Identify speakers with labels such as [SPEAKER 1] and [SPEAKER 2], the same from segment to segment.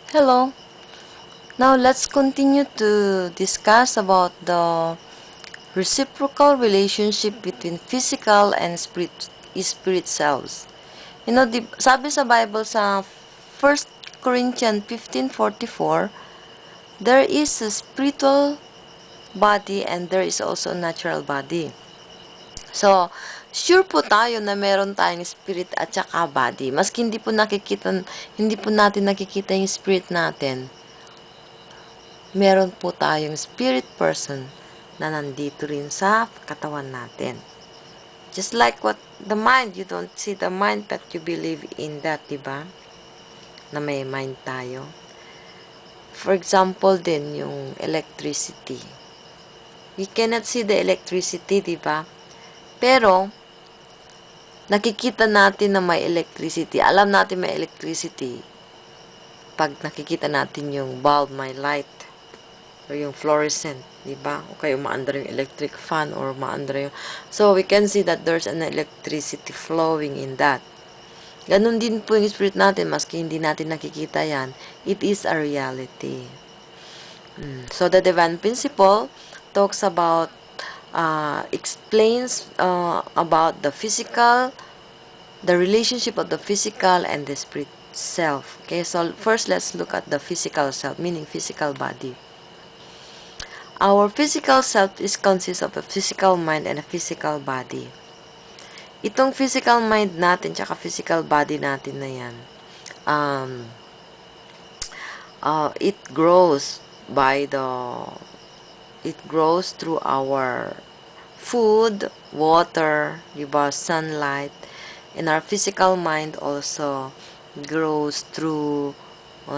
[SPEAKER 1] Hello. Now let's continue to discuss about the reciprocal relationship between physical and spirit selves. Sabi sa Bible sa 1 Corinthians 15:44, there is a spiritual body and there is also a natural body. So, sure po tayo na meron tayong spirit at saka body. Maski hindi po natin nakikita yung spirit natin, meron po tayong spirit person na nandito rin sa katawan natin. Just like what the mind, you don't see the mind but you believe in that, diba? Na may mind tayo. For example din, yung electricity. We cannot see the electricity, diba? Pero, nakikita natin na may electricity. Alam natin may electricity pag nakikita natin yung bulb, may light, or yung fluorescent, di ba? O kaya umaandar yung electric fan or umaandar yung... So, we can see that there's an electricity flowing in that. Ganun din po yung spirit natin, maski hindi natin nakikita yan, it is a reality. So, the divine principle talks about, explains about the relationship of the physical and the spirit self. Okay, so first let's look at the physical self, meaning physical body. Our physical self consists of a physical mind and a physical body. Itong physical mind natin tsaka physical body natin na yan, it grows through our food, water, diba, sunlight, and our physical mind also grows through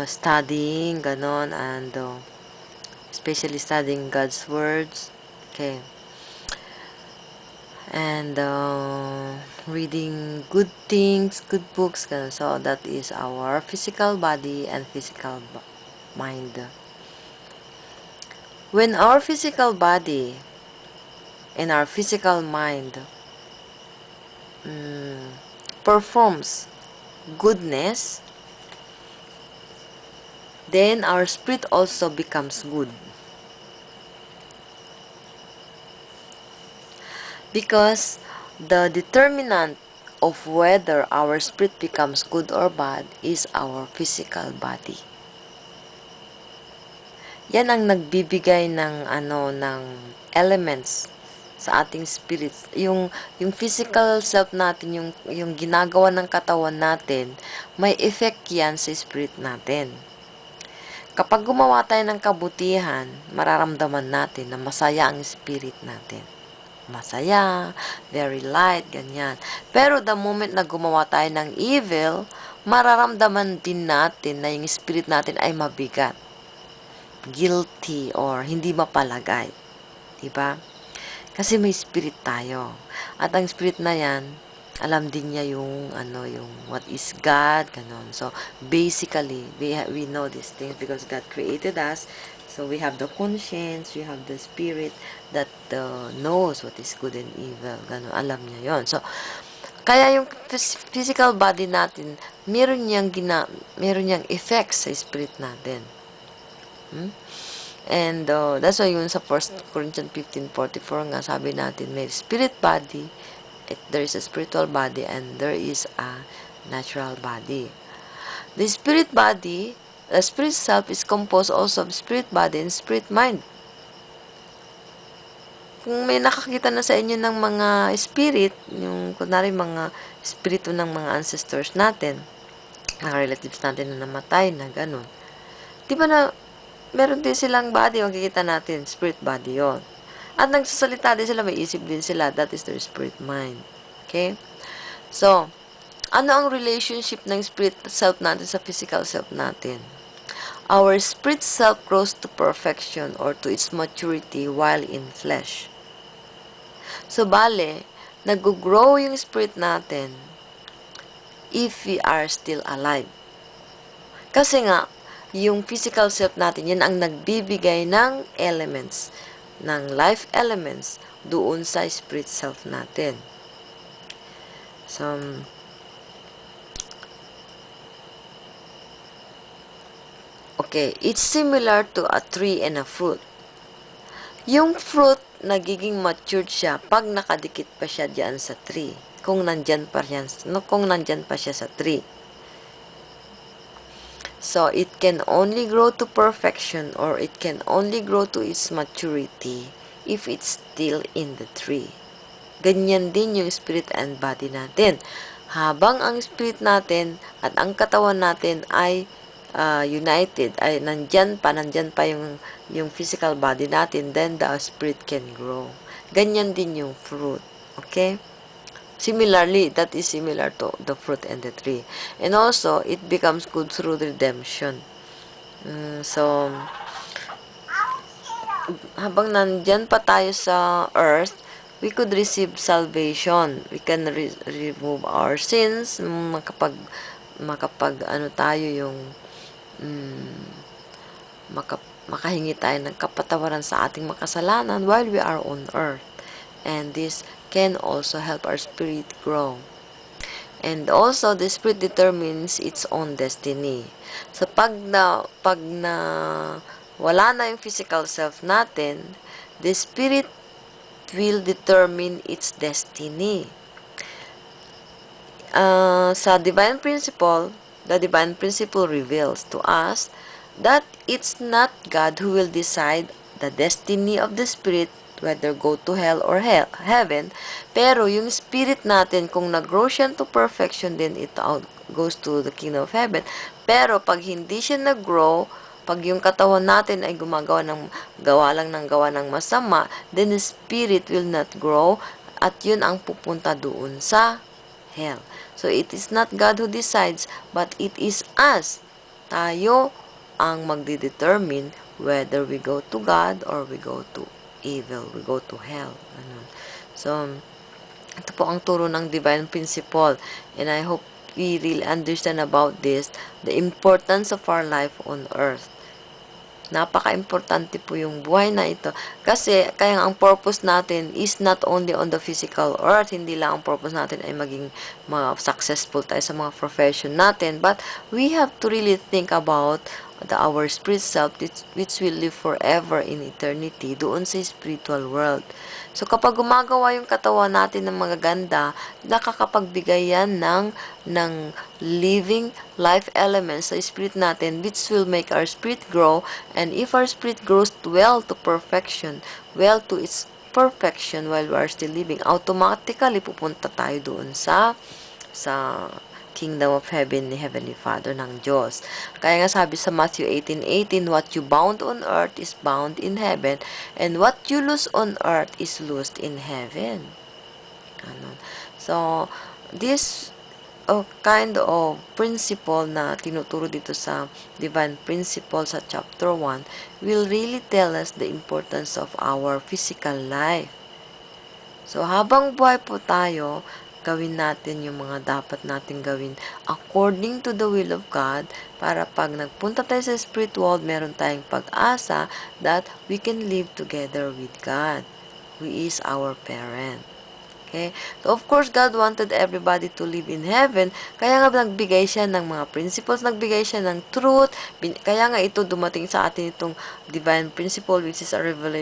[SPEAKER 1] studying, ganon, and especially studying God's words, okay, and reading good things, good books, ganun. So that is our physical body and physical mind. When our physical body and our physical mind performs goodness, then our spirit also becomes good. Because the determinant of whether our spirit becomes good or bad is our physical body. Yan ang nagbibigay ng ng elements sa ating spirits. Yung physical self natin, yung ginagawa ng katawan natin, may effect yan sa spirit natin. Kapag gumawa tayo ng kabutihan, mararamdaman natin na masaya ang spirit natin. Masaya, very light, ganyan. Pero the moment na gumawa tayo ng evil, mararamdaman din natin na yung spirit natin ay mabigat, guilty, or hindi mapalagay. Diba? Kasi may spirit tayo. At ang spirit na yan, alam din niya yung what is God, ganon. So basically, we know these things because God created us. So we have the conscience, we have the spirit that knows what is good and evil, ganon. Alam niya yon. So kaya yung physical body natin, meron niyang effects sa spirit natin. And that's why yun sa 1 Corinthians 15:44 nga sabi natin, may spirit body, there is a spiritual body, and there is a natural body. The spirit body, the spirit self is composed also of spirit body and spirit mind. Kung may nakakita na sa inyo ng mga spirit, yung kunwari mga spirito ng mga ancestors natin, mga relatives natin na namatay na ganun, di ba na meron din silang body, makikita natin, spirit body yon. At nagsasalita din sila, may isip din sila, that is their spirit mind. Okay? So, ano ang relationship ng spirit self natin sa physical self natin? Our spirit self grows to perfection or to its maturity while in flesh. So, bale, nag-grow yung spirit natin if we are still alive. Kasi nga, yung physical self natin, yan ang nagbibigay ng elements, ng life elements, doon sa spirit self natin. So, Okay, it's similar to a tree and a fruit. Yung fruit, nagiging matured siya pag nakadikit pa siya diyan sa tree. Kung nandyan pa siya sa tree. So, it can only grow to perfection or it can only grow to its maturity if it's still in the tree. Ganyan din yung spirit and body natin. Habang ang spirit natin at ang katawan natin ay united, ay nandyan pa yung physical body natin, then the spirit can grow. Ganyan din yung fruit. Okay? Similarly, that is similar to the fruit and the tree. And also, it becomes good through redemption. So, habang nandyan pa tayo sa earth, we could receive salvation. We can remove our sins, makapag ano tayo yung makahingi tayo ng kapatawaran sa ating makasalanan while we are on earth. And this can also help our spirit grow. And also, the spirit determines its own destiny. So, pag na wala na yung physical self natin, the spirit will determine its destiny. Sa divine principle, the divine principle reveals to us that it's not God who will decide the destiny of the spirit, whether go to hell or heaven, pero yung spirit natin, kung nag-grow siya to perfection, then it goes to the kingdom of heaven. Pero pag hindi siya nag-grow, pag yung katawan natin ay gawa lang ng gawa ng masama, then the spirit will not grow at yun ang pupunta doon sa hell. So, it is not God who decides, but it is us. Tayo ang magdidetermine whether we go to God or we go to evil, we go to hell. So, ito po ang turo ng divine principle. And I hope we really understand about this, the importance of our life on earth. Napaka-importante po yung buhay na ito. Kasi, kaya ang purpose natin is not only on the physical earth. Hindi lang ang purpose natin ay maging successful tayo sa mga profession natin. But, we have to really think about our spirit self which will live forever in eternity doon sa spiritual world. So, kapag gumagawa yung katawan natin ng magaganda, nakakapagbigay yan ng living life elements sa spirit natin which will make our spirit grow. And if our spirit grows well to perfection, well to its perfection while we are still living, automatically pupunta tayo doon sa kingdom of heaven ni Heavenly Father ng Diyos. Kaya nga sabi sa Matthew 18:18, what you bound on earth is bound in heaven, and what you loose on earth is loosed in heaven. So, this kind of principle na tinuturo dito sa divine principle sa chapter 1 will really tell us the importance of our physical life. So, habang buhay po tayo, gawin natin yung mga dapat natin gawin according to the will of God para pag nagpunta tayo sa spirit world, meron tayong pag-asa that we can live together with God, who is our parent. Okay? So, of course, God wanted everybody to live in heaven. Kaya nga nagbigay siya ng mga principles, nagbigay siya ng truth. Kaya nga ito dumating sa atin itong divine principle which is a revelation